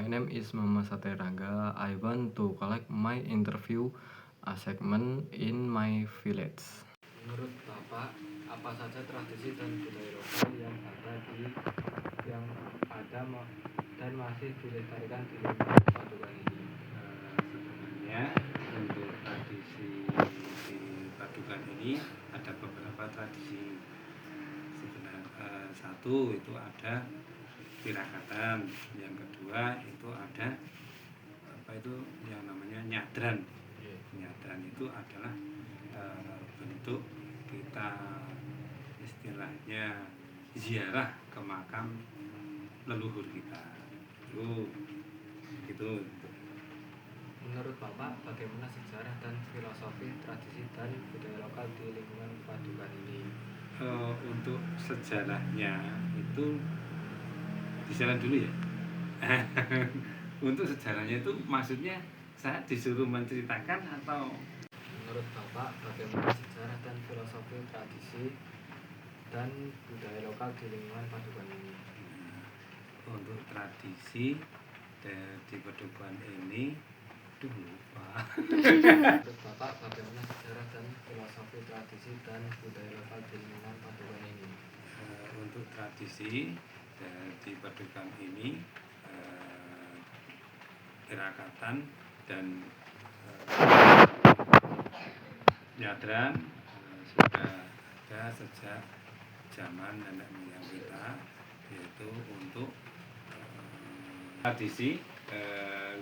My name is Mama Saterangga. I want to collect my interview a segment in my village. Menurut Bapak, apa saja tradisi dan budaya lokal yang dan masih dilestarikan di lingkungan Padukan ini? Sebenarnya untuk tradisi di Padukan ini ada beberapa tradisi. Satu itu ada tirakatan, yang kedua itu ada yang namanya nyadran. Nyadran itu adalah bentuk kita istilahnya ziarah ke makam leluhur kita. Itu. Menurut Bapak, bagaimana sejarah dan filosofi tradisi dan budaya lokal di lingkungan Padukan ini? Untuk sejarahnya itu dijalan dulu ya. Untuk sejarahnya itu maksudnya saya disuruh menceritakan atau? Menurut Bapak, bagaimana sejarah dan filosofi tradisi dan budaya lokal di lingkungan Padukan ini? Untuk tradisi di Padukan ini, lupa. Menurut Bapak, bagaimana sejarah dan filosofi tradisi dan budaya lokal di lingkungan Padukan ini? Untuk tradisi di Padukan ini, tirakatan dan nyadran sudah ada sejak zaman nenek moyang kita, yaitu untuk tradisi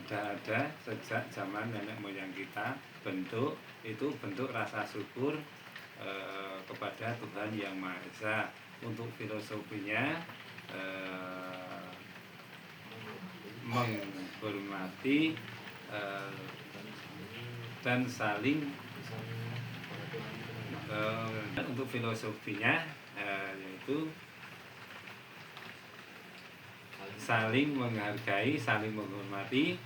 sudah ada sejak zaman nenek moyang kita. Bentuk rasa syukur kepada Tuhan Yang Maha Esa. Untuk filosofinya menghormati dan saling untuk filosofinya yaitu saling menghargai, saling menghormati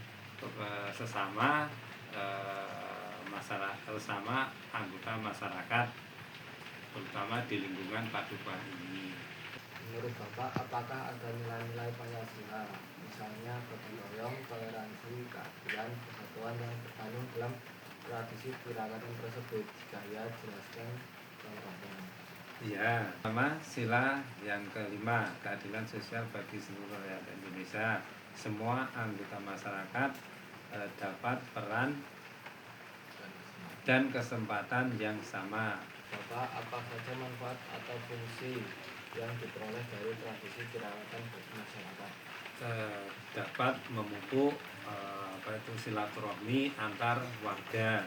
sesama anggota masyarakat, terutama di lingkungan Padukan ini. Menurut Bapak, apakah ada nilai-nilai Pancasila, misalnya gotong royong, toleransi, keadilan, persatuan yang terkandung dalam tradisi tirakatan tersebut? Jika ya, jelaskan contohnya. Iya, pertama sila yang kelima, keadilan sosial bagi seluruh rakyat Indonesia. Semua anggota masyarakat dapat peran dan kesempatan yang sama. Bapak, apa saja manfaat atau fungsi yang diperoleh dari tradisi tirakatan bagi masyarakat? Dapat memupuk silaturahmi antar warga,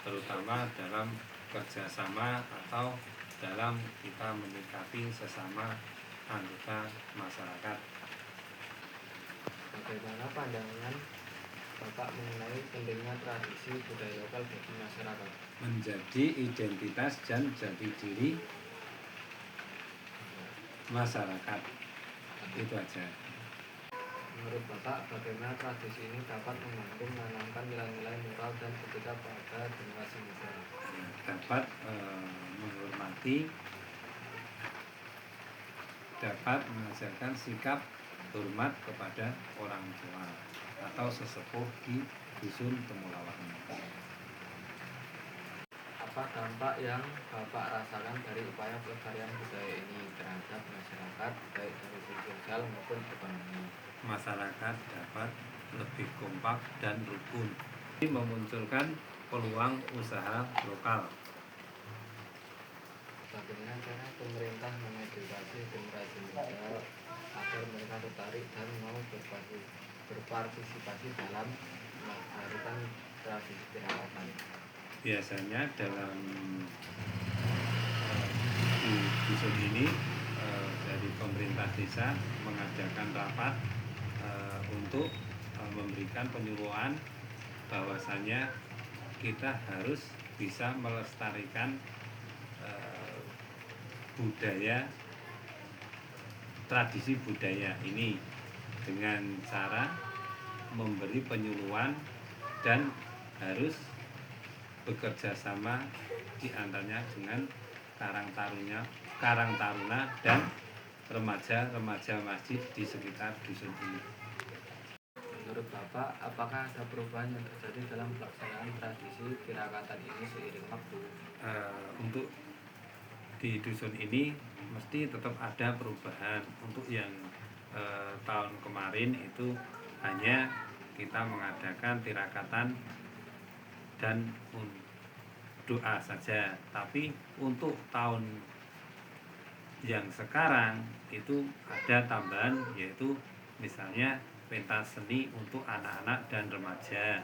terutama dalam kerjasama atau dalam kita menyikapi sesama anggota masyarakat. Bagaimana pandangan Bapak mengenai pentingnya tradisi budaya lokal bagi masyarakat? Menjadi identitas dan jati diri masyarakat. Itu aja. Menurut Bapak, bagaimana tradisi ini dapat membantu menanamkan nilai-nilai moral dan etika pada generasi muda? Dapat menghormati, dapat mengajarkan sikap hormat kepada orang tua atau sesepuh di dusun Temulawak. Apa dampak yang Bapak rasakan dari upaya pelestarian budaya ini terhadap masyarakat, baik dari segi sosial maupun ekonomi? Masyarakat dapat lebih kompak dan rukun, memunculkan peluang usaha lokal. Bagaimana cara pemerintah mengedukasi generasi muda agar mereka tertarik dan mau berpartisipasi dalam melestarikan tradisi tirakatan? Biasanya dalam di dusun ini dari pemerintah desa mengadakan rapat untuk memberikan penyuluhan bahwasanya kita harus bisa melestarikan tradisi budaya ini dengan cara memberi penyuluhan dan harus bekerja sama di antaranya dengan Karang Taruna dan remaja-remaja masjid di sekitar dusun ini. Menurut Bapak, apakah ada perubahan yang terjadi dalam pelaksanaan tradisi tirakatan ini seiring waktu? Untuk di dusun ini mesti tetap ada perubahan. Untuk yang tahun kemarin itu hanya kita mengadakan tirakatan dan doa saja, tapi untuk tahun yang sekarang itu ada tambahan, yaitu misalnya pentas seni untuk anak-anak dan remaja.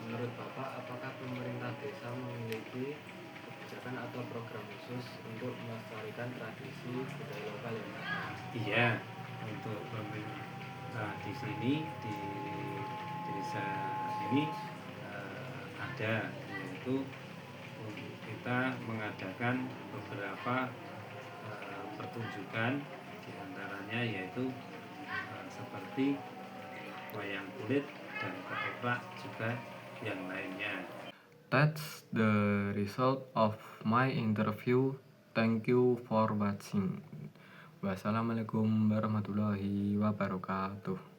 Menurut Bapak, apakah pemerintah desa memiliki kebijakan atau program khusus untuk melestarikan tradisi budaya lokal yang ada? Iya, untuk pemerintah di sini di desa ini ada, yaitu kita mengadakan beberapa pertunjukan, diantaranya yaitu seperti wayang kulit dan ketoprak, juga yang lainnya. That's the result of my interview. Thank you for watching. Wassalamualaikum warahmatullahi wabarakatuh.